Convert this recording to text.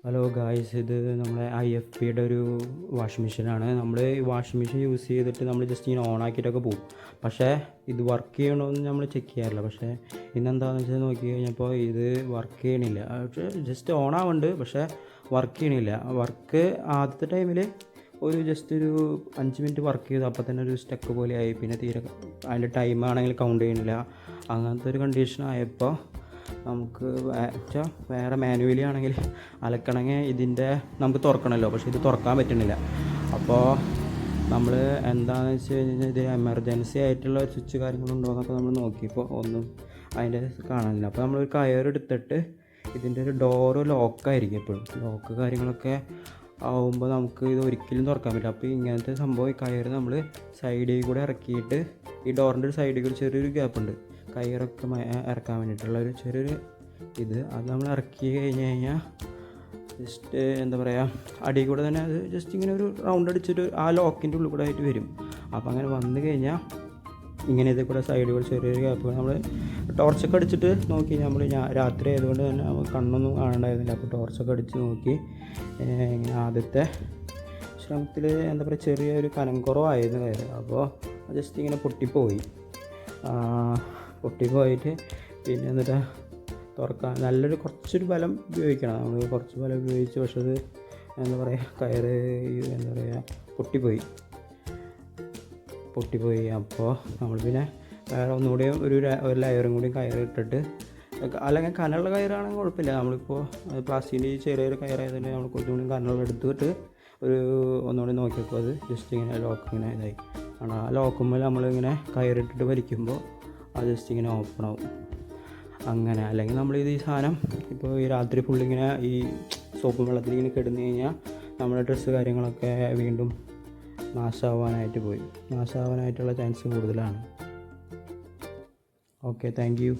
Hello guys, ഇത് നമ്മുടെ IFBയുടെ ഒരു വാഷിംഗ് മെഷീനാണ്. നമ്മൾ ഈ വാഷിംഗ് മെഷീൻ യൂസ് ചെയ്തിട്ട് നമ്മൾ ജസ്റ്റ് ഇങ്ങനെ ഓൺ ആക്കിയിട്ടൊക്കെ പോകും. പക്ഷേ ഇത് വർക്ക് ചെയ്യണമെന്ന് നമ്മൾ ചെക്ക് ചെയ്യാറില്ല. പക്ഷേ ഇന്നെന്താണെന്ന് വെച്ചാൽ നോക്കി കഴിഞ്ഞപ്പോൾ ഇത് വർക്ക് ചെയ്യണില്ല. പക്ഷേ ജസ്റ്റ് ഓൺ ആവുന്നുണ്ട്, പക്ഷേ വർക്ക് ചെയ്യണില്ല. വർക്ക് ആദ്യത്തെ ടൈമിൽ ഒരു ജസ്റ്റ് ഒരു 5 മിനിറ്റ് വർക്ക് ചെയ്തു, അപ്പോൾ തന്നെ ഒരു സ്റ്റക്ക് പോലെ ആയി. പിന്നെ തീരെ അതിൻ്റെ ടൈം ആണെങ്കിൽ കൗണ്ട് ചെയ്യണില്ല. അങ്ങനത്തെ ഒരു കണ്ടീഷൻ ആയപ്പോൾ നമുക്ക് വേറെ മാനുവലി ആണെങ്കിൽ അലക്കണമെങ്കിൽ ഇതിൻ്റെ നമുക്ക് തുറക്കണമല്ലോ, പക്ഷേ ഇത് തുറക്കാൻ പറ്റണില്ല. അപ്പോൾ നമ്മൾ എന്താണെന്ന് വെച്ച് കഴിഞ്ഞാൽ ഇത് എമർജൻസി ആയിട്ടുള്ള സ്വിച്ച് കാര്യങ്ങളുണ്ടോ എന്നൊക്കെ നമ്മൾ നോക്കിയപ്പോൾ ഒന്നും അതിൻ്റെ കാണാനില്ല. അപ്പോൾ നമ്മളൊരു കയറെടുത്തിട്ട് ഇതിൻ്റെ ഒരു ഡോറ് ലോക്കായിരിക്കും എപ്പോഴും. ലോക്ക് കാര്യങ്ങളൊക്കെ ആവുമ്പോൾ നമുക്ക് ഇത് ഒരിക്കലും തുറക്കാൻ പറ്റില്ല. അപ്പോൾ ഇങ്ങനത്തെ സംഭവം ഈ കയറ് നമ്മൾ സൈഡിൽ കൂടെ ഇറക്കിയിട്ട് ഈ ഡോറിൻ്റെ ഒരു സൈഡിൽ കൂടി ചെറിയൊരു ഗ്യാപ്പുണ്ട്, കയറൊക്കെ ഇറക്കാൻ വേണ്ടിയിട്ടുള്ള ഒരു ചെറിയൊരു അത് നമ്മൾ ഇറക്കി കഴിഞ്ഞ് കഴിഞ്ഞാൽ ജസ്റ്റ് എന്താ പറയുക, അടിയിൽ കൂടെ തന്നെ അത് ജസ്റ്റ് ഇങ്ങനെ ഒരു റൗണ്ട് അടിച്ചിട്ട് ആ ലോക്കിൻ്റെ ഉള്ളിൽ കൂടെ ആയിട്ട് വരും. അപ്പോൾ അങ്ങനെ വന്നു കഴിഞ്ഞാൽ ഇങ്ങനെ ഇതിൽ കൂടെ സൈഡിൽ കൂടെ ചെറിയൊരു ഗ്യാപ്പ് നമ്മൾ ടോർച്ചൊക്കെ അടിച്ചിട്ട് നോക്കി. രാത്രി ആയതുകൊണ്ട് തന്നെ കണ്ണൊന്നും കാണണ്ടായിരുന്നില്ല. അപ്പോൾ ടോർച്ചൊക്കെ അടിച്ച് നോക്കി. ഇങ്ങനെ ആദ്യത്തെ ശ്രമത്തിൽ എന്താ പറയുക, ചെറിയൊരു കനം കുറവായിരുന്നു കയറ്. അപ്പോൾ ജസ്റ്റ് ഇങ്ങനെ പൊട്ടിപ്പോയിട്ട് പിന്നെ എന്നിട്ട് തുറക്കാൻ കുറച്ചൊരു ബലം ഉപയോഗിക്കണം. നമ്മൾ കുറച്ച് ബലം ഉപയോഗിച്ച്, പക്ഷെ അത് എന്താ പറയുക, കയറ് എന്താ പറയുക പൊട്ടിപ്പോയി. അപ്പോൾ നമ്മൾ പിന്നെ വേറെ ഒന്നുകൂടി ഒരു ലെയറും കൂടി കയറിട്ടിട്ട്, അല്ലെങ്കിൽ കനമുള്ള കയറാണെങ്കിൽ കുഴപ്പമില്ല. നമ്മളിപ്പോൾ പ്ലാസ്റ്റിക്കിൻ്റെ ചെറിയൊരു കയറായതുകൊണ്ട് നമ്മൾ കുറച്ചുകൂടി കനമുള്ള എടുത്തിട്ട് ഒന്നുകൂടി നോക്കിയപ്പോൾ അത് ജസ്റ്റ് ഇങ്ങനെ ലോക്ക് ഇങ്ങനെ ഇതായി. ആ ലോക്കുമ്പോൾ നമ്മളിങ്ങനെ കയറിട്ടിട്ട് വലിക്കുമ്പോൾ അത് ജസ്റ്റ് ഇങ്ങനെ ഓപ്പൺ ആവും. അങ്ങനെ അല്ലെങ്കിൽ നമ്മളിത് ഈ സാധനം ഇപ്പോൾ ഈ രാത്രി ഫുള്ളിങ്ങനെ ഈ സോപ്പ് വെള്ളത്തിൽ ഇങ്ങനെ കിടന്നു കഴിഞ്ഞാൽ നമ്മുടെ ഡ്രസ്സ് കാര്യങ്ങളൊക്കെ വീണ്ടും നാശമാവാനായിട്ടുള്ള ചാൻസ് കൂടുതലാണ്. Okay, thank you.